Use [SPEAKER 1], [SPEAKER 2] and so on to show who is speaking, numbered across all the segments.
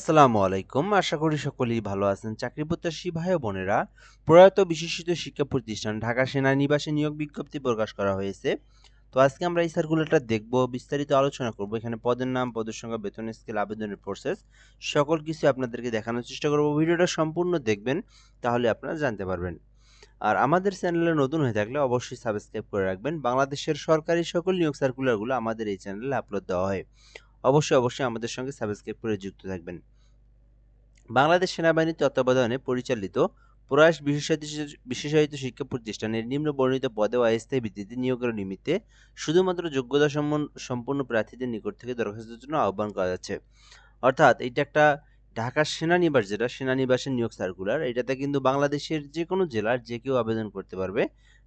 [SPEAKER 1] আসসালামু আলাইকুম। আশা করি সকলেই ভালো আছেন। চাকরি প্রত্যাশী ভাই ও বোনেরা, প্রয়াত বিশেষিত শিক্ষা প্রতিষ্ঠান ঢাকা সেনানিবাসে নিয়োগ বিজ্ঞপ্তি প্রকাশ করা হয়েছে। তো আজকে আমরা এই সার্কুলারটা দেখব, বিস্তারিত আলোচনা করব। এখানে পদের নাম, পদের সংখ্যা, বেতন স্কেল, আবেদনের প্রসেস সকল কিছু আপনাদেরকে দেখানোর চেষ্টা করব। ভিডিওটা সম্পূর্ণ দেখবেন, তাহলে আপনারা জানতে পারবেন। আর আমাদের চ্যানেলে নতুন হয়ে থাকলে অবশ্যই সাবস্ক্রাইব করে রাখবেন। বাংলাদেশের সরকারি সকল নিয়োগ সার্কুলারগুলো আমাদের এই চ্যানেলে আপলোড দেওয়া হয়। অবশ্যই আমাদের সঙ্গে সাবস্ক্রাইব করে যুক্ত থাকবেন। বাংলাদেশ সেনাবাহিনীর তত্ত্বাবধানে পরিচালিত প্রয়াস বিশেষায়িত শিক্ষা প্রতিষ্ঠানের নিম্ন বর্ণিত পদে অস্থায়ী ভিত্তিতে নিয়োগের নিমিত্তে শুধুমাত্র যোগ্যতা সম্পন্ন প্রার্থীদের নিকট থেকে দরখাস্তের জন্য আহ্বান করা যাচ্ছে। অর্থাৎ এইটা একটা ঢাকা সেনানিবাস, যেটা সেনানিবাসের নিয়োগ সার্কুলার, এটাতে কিন্তু বাংলাদেশের যে কোনো জেলার যে কেউ আবেদন করতে পারবে,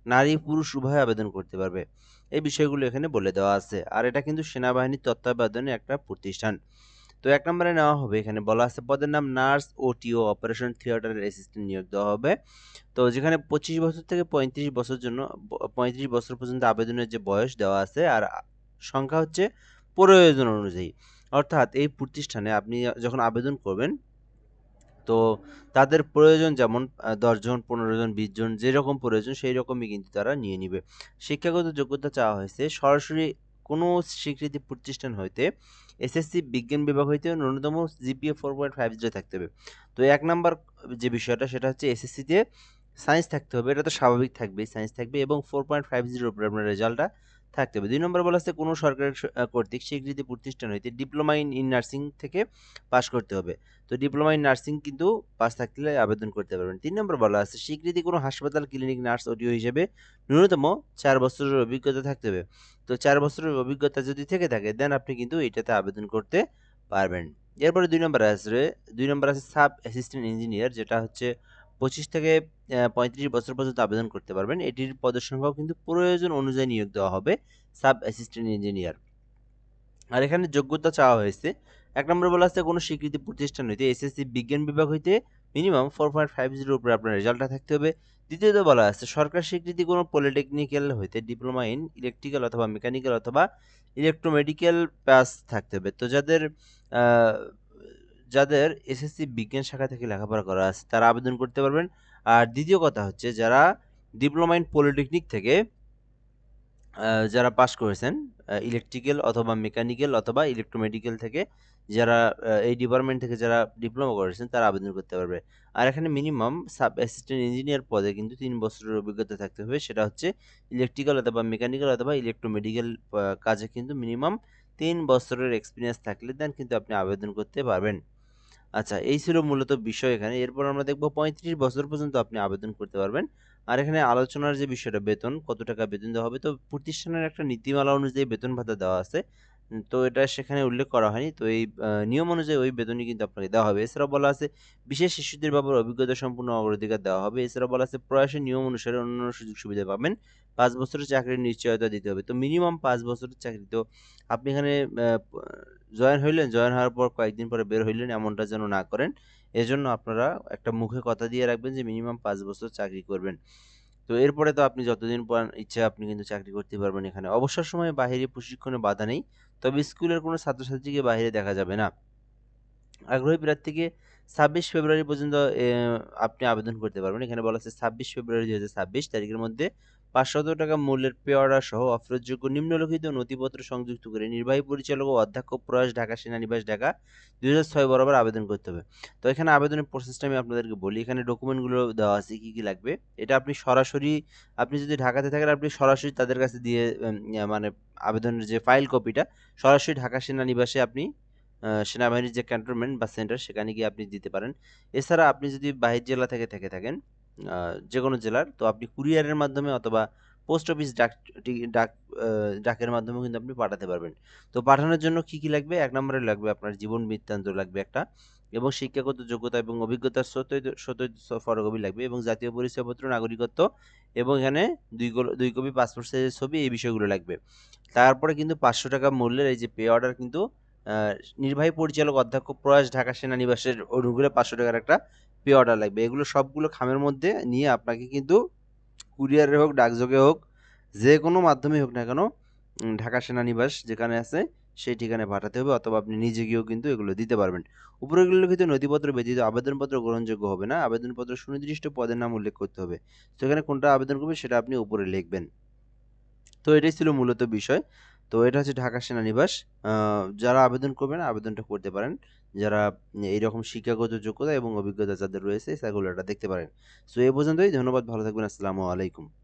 [SPEAKER 1] নারী পুরুষ উভয় আবেদন করতে পারবে। এই বিষয়গুলো এখানে বলে দেওয়া আছে। আর এটা কিন্তু সেনাবাহিনীর তত্ত্বাবধানে একটা প্রতিষ্ঠান। তো ১ নম্বরে নেওয়া হবে, এখানে বলা আছে পদের নাম নার্স ওটিও অপারেশন থিয়েটারের অ্যাসিস্ট্যান্ট নিয়োগ দেওয়া হবে। তো যেখানে ২৫ বছর থেকে ৩৫ বছর জন্য ৩৫ বছর পর্যন্ত আবেদনের যে বয়স দেওয়া আছে, আর সংখ্যা হচ্ছে প্রয়োজন অনুযায়ী। অর্থাৎ এই প্রতিষ্ঠানে আপনি যখন আবেদন করবেন, তো তাদের প্রয়োজন যেমন ১০ জন, ১৫ জন, ২০ জন, যেরকম প্রয়োজন সেই রকমই কিন্তু তারা নিয়ে নিবে। শিক্ষাগত যোগ্যতা চাওয়া হয়েছে সরাসরি কোনো স্বীকৃতি প্রতিষ্ঠান হইতে এসএসসি বিজ্ঞান বিভাগ হইতে ন্যূনতম জিপিএ 4.50 থাকতে হবে। তো ১ নাম্বার যে বিষয়টা সেটা হচ্ছে এসএসসিতে সায়েন্স থাকতে হবে। এটা তো স্বাভাবিক থাকবেই, সায়েন্স থাকবে এবং 4.50 এর উপরে আপনার রেজাল্টটা থাকতে হবে। ২ নম্বর বলা আছে কোনো সরকারি কর্তৃক স্বীকৃতি প্রতিষ্ঠান হইতে ডিপ্লোমা ইন নার্সিং থেকে পাস করতে হবে। তো ডিপ্লোমা ইন নার্সিং কিন্তু পাস থাকলে আবেদন করতে পারবেন। ৩ নম্বর বলা আছে স্বীকৃতি কোনো হাসপাতাল, ক্লিনিক, নার্স, ওটিও হিসেবে ন্যূনতম ৪ বছরের অভিজ্ঞতা থাকতে হবে। তো ৪ বছরের অভিজ্ঞতা যদি থেকে থাকে দেন আপনি কিন্তু এটাতে আবেদন করতে পারবেন। এরপরে ২ নম্বর আছে সাব অ্যাসিস্ট্যান্ট ইঞ্জিনিয়ার, যেটা হচ্ছে ২৫ থেকে ৩৫ বছর পর্যন্ত আবেদন করতে পারবেন। এটির পদের সংখ্যাও কিন্তু প্রয়োজন অনুযায়ী নিয়োগ দেওয়া হবে, সাব অ্যাসিস্ট্যান্ট ইঞ্জিনিয়ার। আর এখানে যোগ্যতা চাওয়া হয়েছে। ১ নম্বরে বলা আছে কোনো স্বীকৃতি প্রতিষ্ঠান হইতে এসএসসি বিজ্ঞান বিভাগ হইতে মিনিমাম 4.50 এর উপরে আপনার রেজাল্টটা থাকতে হবে। দ্বিতীয়ত বলা আছে সরকার স্বীকৃতি কোনো পলিটেকনিক্যাল হইতে ডিপ্লোমা ইন ইলেকট্রিক্যাল অথবা মেকানিক্যাল অথবা ইলেক্ট্রোমেডিক্যাল পাস থাকতে হবে। তো আ যাদের এসএসসি বিজ্ঞান শাখা থেকে লেখাপড়া করা আছে তারা আবেদন করতে পারবেন। আর দ্বিতীয় কথা হচ্ছে যারা ডিপ্লোমা ইন পলিটেকনিক থেকে যারা পাস করেছেন ইলেকট্রিক্যাল অথবা মেকানিক্যাল অথবা ইলেক্ট্রোমেডিক্যাল থেকে, যারা এই ডিপার্টমেন্ট থেকে যারা ডিপ্লোমা করেছেন তারা আবেদন করতে পারবে। আর এখানে মিনিমাম সাব অ্যাসিস্ট্যান্ট ইঞ্জিনিয়ার পদে কিন্তু ৩ বছরের অভিজ্ঞতা থাকতে হবে। সেটা হচ্ছে ইলেকট্রিক্যাল অথবা মেকানিক্যাল অথবা ইলেক্ট্রোমেডিক্যাল কাজে কিন্তু মিনিমাম ৩ বছরের এক্সপেরিয়েন্স থাকলে দেন কিন্তু আপনি আবেদন করতে পারবেন। আচ্ছা, এই ছিল মূলত বিষয় এখানে। এরপর আমরা দেখব ৩৫ বছর পর্যন্ত আপনি আবেদন করতে পারবেন। আর এখানে আলোচনার যে বিষয়টা বেতন, কত টাকা বেতন দেওয়া হবে। তো প্রতিষ্ঠানের একটা নীতিমালা অনুযায়ী বেতন ভাতা দেওয়া আছে। তো এটা সেখানে উল্লেখ করা হয়নি। তো এই নিয়ম অনুযায়ী ওই বেতনই কিন্তু আপনাকে দেওয়া হবে। এছাড়াও বলা আছে বিশেষ শিশুদের ব্যাপারে অভিজ্ঞতা সম্পন্ন অগ্রাধিকার দেওয়া হবে। এছাড়াও বলা আছে প্রয়াসের নিয়ম অনুসারে অন্যান্য সুযোগ সুবিধা পাবেন। ৫ বছরের চাকরির নিশ্চয়তা দিতে হবে। তো মিনিমাম ৫ বছরের চাকরি। তো আপনি এখানে জয়েন হইলেন, জয়েন হওয়ার পর কয়েকদিন পরে বের হইলেন, এমনটা যেন না করেন। এজন্য আপনারা একটা মুখে কথা দিয়ে রাখবেন যে মিনিমাম ৫ বছর চাকরি করবেন। তো এরপরে তো আপনি যতদিন ইচ্ছা আপনি কিন্তু চাকরি করতে পারবেন এখানে। অবসর সময়ে বাহিরে প্রশিক্ষণে বাধা নেই। তবে স্কুলের কোনো ছাত্রছাত্রীকে বাহিরে দেখা যাবে না। আগ্রহী প্রার্থীকে ২৬ ফেব্রুয়ারি পর্যন্ত আপনি আবেদন করতে পারবেন। এখানে বলা আছে ২৬ ফেব্রুয়ারি ২০২৬ তারিখের মধ্যে ৳৫০০ মূল্যের পে অর্ডার সহ অফেরতযোগ্য নিম্নলিখিত নথিপত্র সংযুক্ত করে নির্বাহী পরিচালক ও অধ্যক্ষ প্রয়াস ঢাকা সেনানিবাস ঢাকা ২০০৬ বরাবর আবেদন করতে হবে। তো এখানে আবেদনের প্রসেসটা আমি আপনাদেরকে বলি। এখানে ডকুমেন্টগুলো দেওয়া আছে কি, কি লাগবে। এটা আপনি সরাসরি, আপনি যদি ঢাকাতে থাকেন আপনি সরাসরি তাদের কাছে দিয়ে মানে আবেদনের যে ফাইল কপিটা সরাসরি ঢাকা সেনানিবাসে আপনি সেনাবাহিনীর যে ক্যান্টনমেন্ট বা সেন্টার সেখানে গিয়ে আপনি দিতে পারেন। এছাড়া আপনি যদি বাহির জেলা থেকে থাকেন, যেকোনো জেলার, তো আপনি কুরিয়ারের মাধ্যমে অথবা পোস্ট অফিস ডাক ডাকের মাধ্যমেও কিন্তু আপনি পাঠাতে পারবেন। তো পাঠানোর জন্য কি, কি লাগবে? ১ নম্বরে লাগবে আপনার জীবন বৃত্তান্ত লাগবে একটা, এবং শিক্ষাগত যোগ্যতা এবং অভিজ্ঞতার সত্যায়িত ফটোকপি লাগবে এবং জাতীয় পরিচয়পত্র, নাগরিকত্ব এবং এখানে ২ কপি পাসপোর্ট সাইজের ছবি, এই বিষয়গুলো লাগবে। তারপরে কিন্তু ৳৫০০ মূল্যের এই যে পে অর্ডার কিন্তু আ নির্বাহী পরিচালক অধ্যক্ষ প্রয়াস ঢাকা সেনানিবাসের অনুগ্রহে ৳৫০০ একটা পে অর্ডার লাগবে। এগুলো সবগুলো খামের মধ্যে নিয়ে আপনাকে কিন্তু কুরিয়ারে হোক, ডাকযোগে হোক, যেকোনো মাধ্যমেই হোক না কেন, ঢাকা সেনানিবাস যেখানে আছে সেই ঠিকানায় পাঠাতে হবে, অথবা আপনি নিজে গিয়েও কিন্তু এগুলো দিতে পারবেন। উপরে উল্লেখিত নথিপত্র ব্যতীত আবেদনপত্র গ্রহণযোগ্য হবে না। আবেদনপত্র সুনির্দিষ্ট পদের নাম উল্লেখ করতে হবে। তো এখানে কোনটা আবেদন করবেন সেটা আপনি উপরে লিখবেন। তো এটাই ছিল মূলত বিষয়। তো এটা হচ্ছে ঢাকা সেনানিবাস। যারা আবেদন করবেন আবেদনটা করতে পারেন। যারা এইরকম শিক্ষাগত যোগ্যতা এবং অভিজ্ঞতা যাদের রয়েছে সার্কুলারটা দেখতে পারেন। সো এ পর্যন্তই। ধন্যবাদ। ভালো থাকবেন। আসসালামু আলাইকুম।